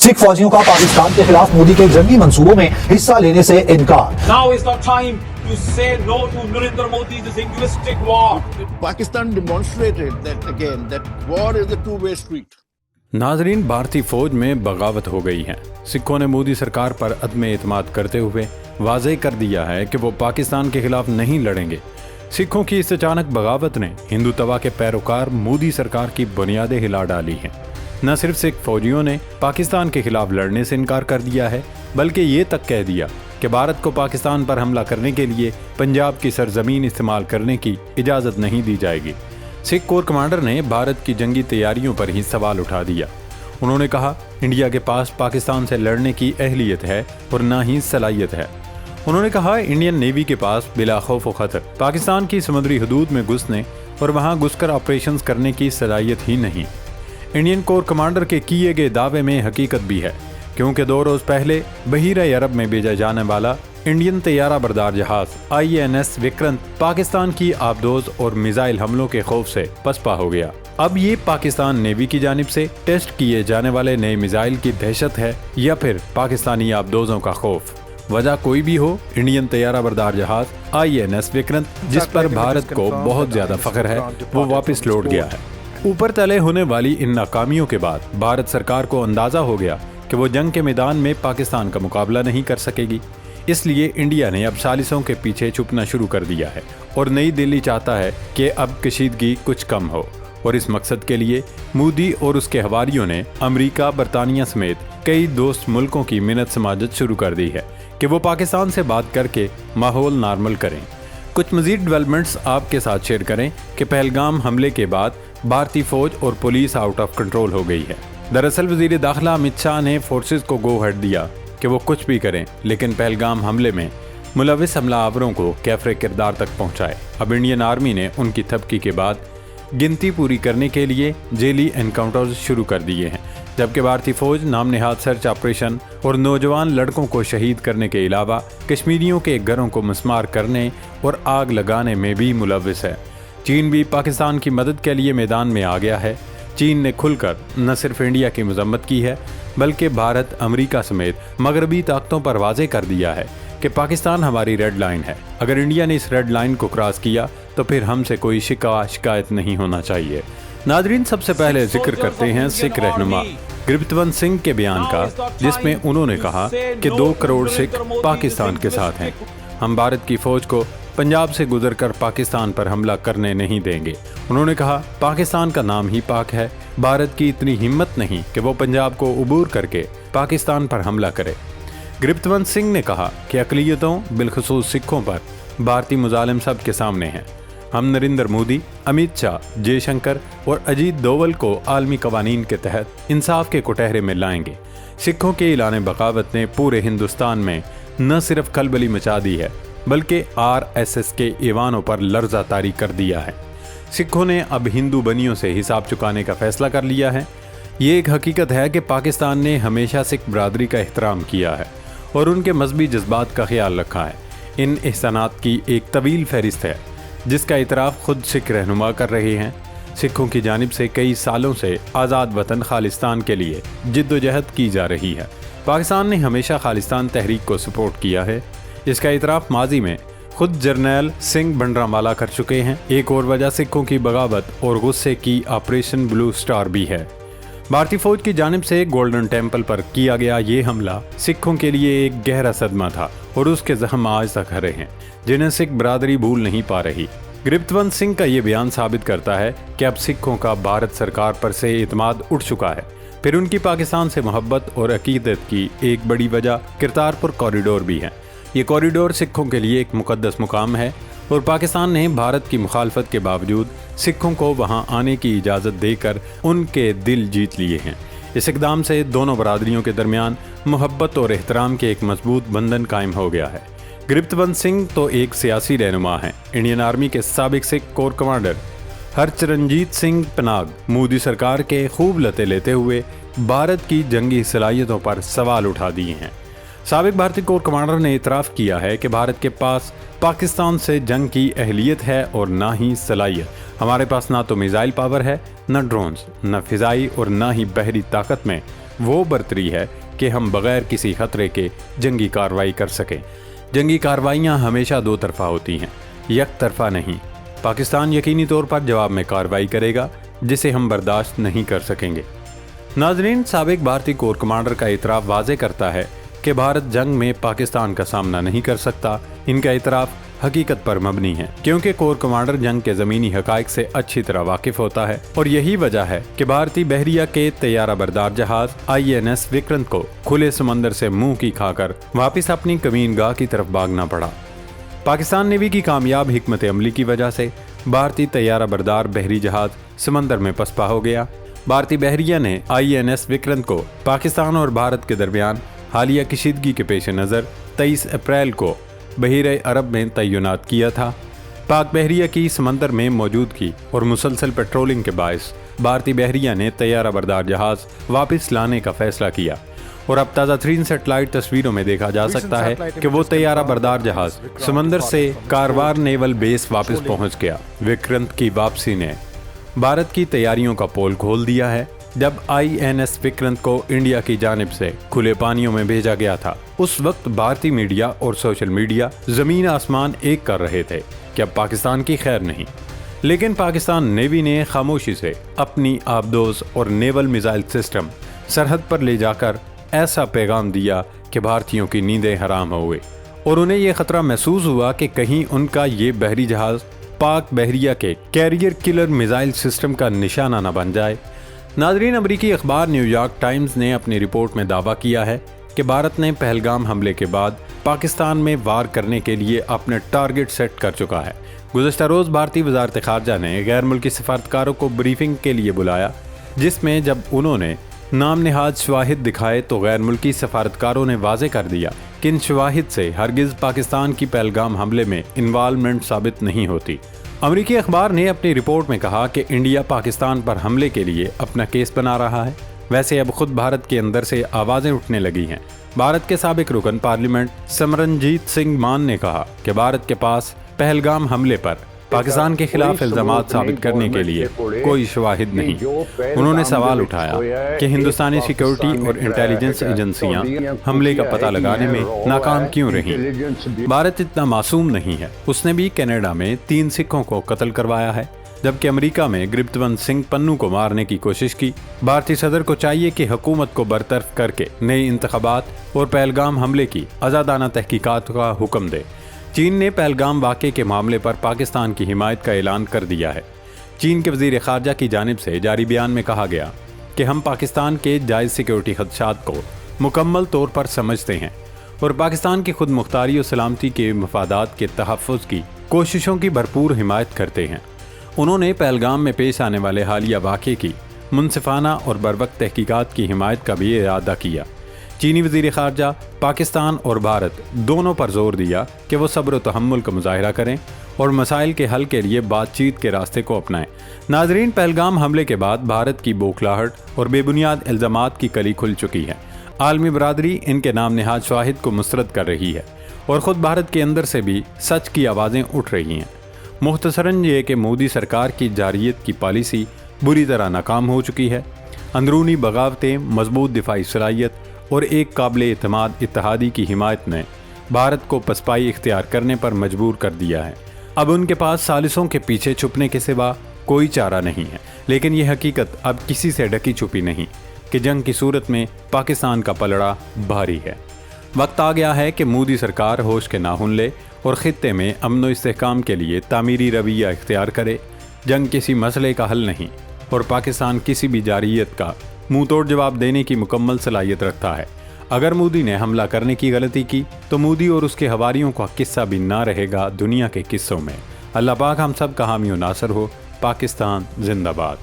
सिख फौजियों का पाकिस्तान के खिलाफ मोदी के जंगी मंसूबों में हिस्सा लेने से इनकार। Now is the time to say no to Narendra Modi's linguistic war. Pakistan demonstrated that again that war is a two-way street. नाजरीन, भारतीय फौज में बगावत हो गई है। सिखों ने मोदी सरकार पर अदम एतमाद करते हुए वाज़ेह कर दिया है कि वो पाकिस्तान के खिलाफ नहीं लड़ेंगे। सिखों की इस अचानक बगावत ने हिंदुत्व के पैरोकार मोदी सरकार की बुनियादें हिला डाली हैं। न सिर्फ सिख फौजियों ने पाकिस्तान के खिलाफ लड़ने से इनकार कर दिया है, बल्कि ये तक कह दिया कि भारत को पाकिस्तान पर हमला करने के लिए पंजाब की सरजमीन इस्तेमाल करने की इजाज़त नहीं दी जाएगी। सिख कोर कमांडर ने भारत की जंगी तैयारियों पर ही सवाल उठा दिया। उन्होंने कहा, इंडिया के पास पाकिस्तान से लड़ने की अहलियत है और ना ही सलाहियत है। उन्होंने कहा, इंडियन नेवी के पास बिला खौफ व खतर पाकिस्तान की समुद्री हदूद में घुसने और वहां घुसकर ऑपरेशंस करने की सलाहियत ही नहीं। इंडियन कोर कमांडर के किए गए दावे में हकीकत भी है, क्योंकि 2 रोज पहले बहीरा अरब में भेजा जाने वाला इंडियन तैयारा बरदार जहाज INS विक्रांत पाकिस्तान की आबदोज और मिसाइल हमलों के खौफ से पसपा हो गया। अब ये पाकिस्तान नेवी की जानिब से टेस्ट किए जाने वाले नए मिसाइल की दहशत है या फिर पाकिस्तानी आबदोजों का खौफ। वजह कोई भी हो, इंडियन तैयारा बरदार जहाज INS विक्रांत, जिस पर भारत को बहुत ज्यादा फख्र है, वो वापस लौट गया है। ऊपर तले होने वाली इन नाकामियों के बाद भारत सरकार को अंदाजा हो गया कि वो जंग के मैदान में पाकिस्तान का मुकाबला नहीं कर सकेगी। इसलिए इंडिया ने अब साजिशों के पीछे छुपना शुरू कर दिया है और नई दिल्ली चाहता है कि अब कशीदगी कुछ कम हो, और इस मकसद के लिए मोदी और उसके हवारियों ने अमेरिका, बरतानिया समेत कई दोस्त मुल्कों की मिन्नत समाजत शुरू कर दी है कि वो पाकिस्तान से बात करके माहौल नॉर्मल करें। कुछ मजीद डेवलपमेंट्स आपके साथ शेयर करें कि पहलगाम हमले के बाद भारतीय फौज और पुलिस आउट ऑफ कंट्रोल हो गई है। दरअसल वजीर दाखिला अमित शाह ने फोर्सेस को गो हेड दिया कि वो कुछ भी करें, लेकिन पहलगाम हमले में मुलविस हमलावरों को कैफरे किरदार तक पहुंचाए। अब इंडियन आर्मी ने उनकी थपकी के बाद गिनती पूरी करने के लिए जेली एनकाउंटर्स शुरू कर दिए हैं, जबकि भारतीय फौज नाम नेहाद सर्च ऑपरेशन और नौजवान लड़कों को शहीद करने के अलावा कश्मीरियों के घरों को मस्मार करने और आग लगाने में भी मुलविस है। चीन भी पाकिस्तान की मदद के लिए मैदान में आ गया है। चीन ने खुलकर न सिर्फ इंडिया की मजम्मत की है, बल्कि भारत, अमेरिका समेत मगरबी ताकतों पर वाज़ेह कर दिया है कि पाकिस्तान हमारी रेड लाइन है। अगर इंडिया ने इस रेड लाइन को क्रॉस किया तो फिर हमसे कोई शिकायत नहीं होना चाहिए। नादरीन, सबसे पहले जिक्र करते हैं सिख रहनुमा गुरबतवंत सिंह के बयान का, जिसमें उन्होंने कहा कि 2 करोड़ सिख पाकिस्तान के साथ हैं। हम भारत की फौज को पंजाब से गुजरकर पाकिस्तान पर हमला करने नहीं देंगे। उन्होंने कहा, पाकिस्तान का नाम ही पाक है, भारत की इतनी हिम्मत नहीं कि वो पंजाब को उबूर करके पाकिस्तान पर हमला करे। गुरबतवंत सिंह ने कहा कि अक़लियतों, बिलखुसूस सिखों पर भारतीय मुजालिम सब के सामने हैं। हम नरेंद्र मोदी, अमित शाह, जयशंकर और अजीत डोवल को आलमी कवानीन के तहत इंसाफ के कुटहरे में लाएंगे। सिखों के ऐलान बगावत ने पूरे हिंदुस्तान में न सिर्फ खलबली मचा दी है, बल्कि RSS के ईवानों पर लर्जा तारी कर दिया है। सिखों ने अब हिंदू बनियों से हिसाब चुकाने का फैसला कर लिया है। ये एक हकीकत है कि पाकिस्तान ने हमेशा सिख बरादरी का एहतराम किया है और उनके मजहबी जज्बात का ख्याल रखा है। इन एहसानात की एक तवील फहरिस्त है, जिसका इतराफ़ खुद सिख रहनुमा कर रहे हैं। सिखों की जानिब से कई सालों से आज़ाद वतन खालिस्तान के लिए जिद्दोजहद की जा रही है। पाकिस्तान ने हमेशा खालिस्तान तहरीक को सपोर्ट किया है। इसका इतराफ़ माजी में खुद जर्नैल सिंह भंडरावाला कर चुके हैं। एक और वजह सिखों की बगावत और गुस्से की ऑपरेशन ब्लू स्टार भी है। भारतीय फौज की जानिब से गोल्डन टेम्पल पर किया गया ये हमला सिखों के लिए एक गहरा सदमा था और उसके जख्म आज तक हरे हैं, जिन्हें सिख बरादरी भूल नहीं पा रही। गुरबतवंत सिंह का ये बयान साबित करता है कि अब सिखों का भारत सरकार पर से एतमाद उठ चुका है। फिर उनकी पाकिस्तान से मोहब्बत और अकीदत की एक बड़ी वजह करतारपुर कॉरिडोर भी है। ये कॉरिडोर सिखों के लिए एक मुकद्दस मुकाम है और पाकिस्तान ने भारत की मुखालफत के बावजूद सिखों को वहां आने की इजाज़त देकर उनके दिल जीत लिए हैं। इस इक़दाम से दोनों बरादरियों के दरमियान मोहब्बत और एहतराम के एक मजबूत बंधन कायम हो गया है। गुरबतवंत सिंह तो एक सियासी रहनुमा हैं। इंडियन आर्मी के साबिक सिख कोर कमांडर हरचरणजीत सिंह पनाग मोदी सरकार के खूब लते लेते हुए भारत की जंगी सलाहियतों पर सवाल उठा दिए हैं। साबिक भारतीय कोर कमांडर ने इतराफ़ किया है कि भारत के पास पाकिस्तान से जंग की अहलियत है और ना ही सलाहियत। हमारे पास ना तो मिसाइल पावर है, न ड्रोन्स, न फिजाई और ना ही बहरी ताकत में وہ برتری ہے کہ ہم بغیر کسی خطرے کے جنگی کارروائی کر سکیں۔ جنگی کارروائیاں ہمیشہ دو طرفہ ہوتی ہیں، یک طرفہ نہیں۔ پاکستان یقینی طور پر جواب میں کارروائی کرے گا جسے ہم برداشت نہیں کر سکیں گے۔ ناظرین، سابق بھارتی کور کمانڈر کا اعتراف واضح کرتا ہے کہ بھارت جنگ میں پاکستان کا سامنا نہیں کر سکتا۔ ان کا اعتراف حقیقت پر مبنی ہے کیونکہ کور کمانڈر جنگ کے زمینی حقائق سے اچھی طرح واقف ہوتا ہے، اور یہی وجہ ہے کہ بھارتی بحریہ کے طیارہ بردار جہاز INS وکرانت کو کھلے سمندر سے منہ کی کھا کر واپس اپنی کمین گاہ کی طرف بھاگنا پڑا۔ پاکستان نیوی کی کامیاب حکمت عملی کی وجہ سے بھارتی طیارہ بردار بحری جہاز سمندر میں پسپا ہو گیا۔ بھارتی بحریہ نے INS وکرانت کو پاکستان اور بھارت کے درمیان حالیہ کشیدگی کے پیش نظر 23 اپریل کو بحیرہ عرب میں تعینات کیا تھا۔ پاک بحریہ کی سمندر میں موجودگی اور مسلسل پیٹرولنگ کے باعث بھارتی بحریہ نے طیارہ بردار جہاز واپس لانے کا فیصلہ کیا، اور اب تازہ ترین سیٹلائٹ تصویروں میں دیکھا جا سکتا ہے کہ وہ طیارہ بردار جہاز سمندر سے کاروار نیول بیس واپس پہنچ گیا۔ وکرانت کی واپسی نے بھارت کی تیاریوں کا پول کھول دیا ہے۔ جب INS وکرانت کو انڈیا کی جانب سے کھلے پانیوں میں بھیجا گیا تھا، اس وقت بھارتی میڈیا اور سوشل میڈیا زمین آسمان ایک کر رہے تھے کہ اب پاکستان کی خیر نہیں، لیکن پاکستان نیوی نے خاموشی سے اپنی آبدوز اور نیول میزائل سسٹم سرحد پر لے جا کر ایسا پیغام دیا کہ بھارتیوں کی نیندیں حرام ہو گئی، اور انہیں یہ خطرہ محسوس ہوا کہ کہیں ان کا یہ بحری جہاز پاک بحریہ کے کیریئر کلر میزائل سسٹم کا نشانہ نہ بن جائے۔ ناظرین، امریکی اخبار نیو یارک ٹائمز نے اپنی رپورٹ میں دعویٰ کیا ہے کہ بھارت نے پہلگام حملے کے بعد پاکستان میں وار کرنے کے لیے اپنے ٹارگٹ سیٹ کر چکا ہے۔ گزشتہ روز بھارتی وزارت خارجہ نے غیر ملکی سفارتکاروں کو بریفنگ کے لیے بلایا، جس میں جب انہوں نے نام نہاد شواہد دکھائے تو غیر ملکی سفارتکاروں نے واضح کر دیا کہ ان شواہد سے ہرگز پاکستان کی پہلگام حملے میں انوالومنٹ ثابت نہیں ہوتی۔ امریکی اخبار نے اپنی رپورٹ میں کہا کہ انڈیا پاکستان پر حملے کے لیے اپنا کیس بنا رہا ہے۔ ویسے اب خود بھارت کے اندر سے آوازیں اٹھنے لگی ہیں۔ بھارت کے سابق رکن پارلیمنٹ سمرنجیت سنگھ مان نے کہا کہ بھارت کے پاس پہلگام حملے پر پاکستان کے خلاف الزامات ثابت کرنے کے لیے کوئی شواہد نہیں۔ انہوں نے سوال اٹھایا کہ ہندوستانی سیکیورٹی اور انٹیلیجنس ایجنسیاں حملے کا پتہ لگانے میں ناکام کیوں رہیں؟ بھارت اتنا معصوم نہیں ہے، اس نے بھی کینیڈا میں 3 سکھوں کو قتل کروایا ہے، جبکہ امریکہ میں گرپتونت سنگھ پنو کو مارنے کی کوشش کی۔ بھارتی صدر کو چاہیے کہ حکومت کو برطرف کر کے نئے انتخابات اور پہلگام حملے کی آزادانہ تحقیقات کا حکم دے۔ چین نے پہلگام واقعے کے معاملے پر پاکستان کی حمایت کا اعلان کر دیا ہے۔ چین کے وزیر خارجہ کی جانب سے جاری بیان میں کہا گیا کہ ہم پاکستان کے جائز سیکیورٹی خدشات کو مکمل طور پر سمجھتے ہیں اور پاکستان کی خود مختاری و سلامتی کے مفادات کے تحفظ کی کوششوں کی بھرپور حمایت کرتے ہیں۔ انہوں نے پہلگام میں پیش آنے والے حالیہ واقعے کی منصفانہ اور بروقت تحقیقات کی حمایت کا بھی اعادہ کیا۔ چینی وزیر خارجہ پاکستان اور بھارت دونوں پر زور دیا کہ وہ صبر و تحمل کا مظاہرہ کریں اور مسائل کے حل کے لیے بات چیت کے راستے کو اپنائیں۔ ناظرین، پہلگام حملے کے بعد بھارت کی بوکھلاہٹ اور بے بنیاد الزامات کی کلی کھل چکی ہے۔ عالمی برادری ان کے نام نہاد شواہد کو مسترد کر رہی ہے اور خود بھارت کے اندر سے بھی سچ کی آوازیں اٹھ رہی ہیں۔ مختصراً یہ کہ مودی سرکار کی جارحیت کی پالیسی بری طرح ناکام ہو چکی ہے۔ اندرونی بغاوتیں، مضبوط دفاعی صلاحیت اور ایک قابل اعتماد اتحادی کی حمایت نے بھارت کو پسپائی اختیار کرنے پر مجبور کر دیا ہے۔ اب ان کے پاس ثالثوں کے پیچھے چھپنے کے سوا کوئی چارہ نہیں ہے، لیکن یہ حقیقت اب کسی سے ڈکی چھپی نہیں کہ جنگ کی صورت میں پاکستان کا پلڑا بھاری ہے۔ وقت آ گیا ہے کہ مودی سرکار ہوش کے ناخن لے اور خطے میں امن و استحکام کے لیے تعمیری رویہ اختیار کرے۔ جنگ کسی مسئلے کا حل نہیں اور پاکستان کسی بھی جارحیت کا منہ توڑ جواب دینے کی مکمل صلاحیت رکھتا ہے۔ اگر مودی نے حملہ کرنے کی غلطی کی تو مودی اور اس کے حواریوں کا قصہ بھی نہ رہے گا دنیا کے قصوں میں۔ اللہ پاک ہم سب کا حامی و ناصر ہو۔ پاکستان زندہ باد۔